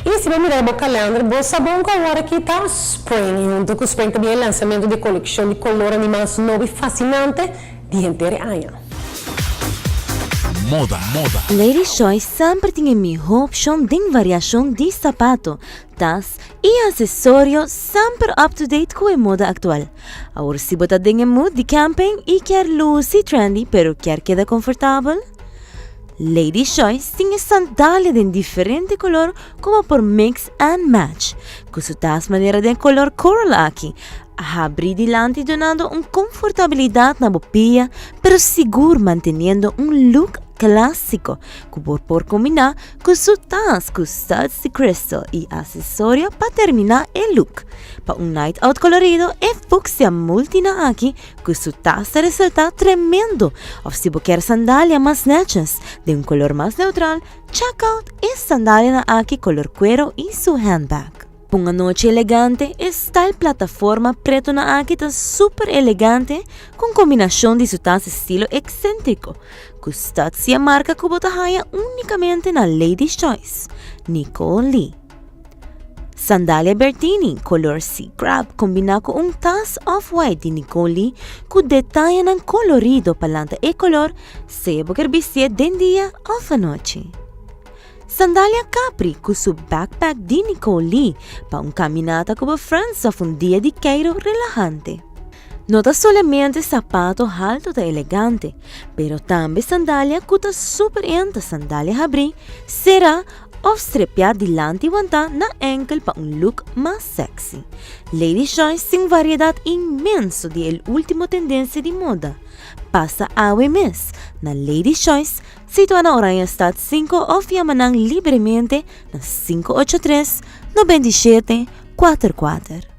E se vai mirar o calendário, vou saber que agora que está o Spring, junto com o Spring também é o lançamento de coleção de color animados novo e fascinante de inteiro ano. Moda. Ladies Choice sempre tem a melhor opção de variação de sapato, tas e acessórios sempre up-to-date com a moda atual. Agora se você tem mood de camping e quer luz e trendy, pero quer quedar confortável, Ladies Choice tem sandália de diferente color como por mix and match, com suas maneiras de color coral aqui. Abrir delante donando confortabilidade na bopia, pero seguro manteniendo look clássico, que por combinar com suas com studs de crystal e acessório para terminar o look. Para night out colorido e fucsia multina aqui, com sua taça resulta tremendo. Ou se você quer sandália mais snatches, de color mais neutral, check out e sandália aqui color cuero e su handbag. Uma noite elegante, style plataforma preto na aqui tá super elegante com combinação de suas estilo excêntrico. Custați a marca que você haya unicamente na Ladies Choice, Nicole Lee. Sandália Bertini, color Sea Crab, combina com tas off-white de Nicole Lee, com detalhe ng colorido palanta e color, se você vestir de dia ou à noite. Sandália Capri, com seu backpack de Nicole Lee, para caminata com a friends of dia de queiro relajante. Nota solamente sapato alto e elegante, pero também sandália que tá super enta sandália abrir, será strepear delante e aguantar na ankle para look mais sexy. Ladies Choice tem variedade imensa de el último tendência de moda. Passa a mes na Ladies Choice, situa na Oranje Stad 5 ou fiamanang livremente na 583-9744.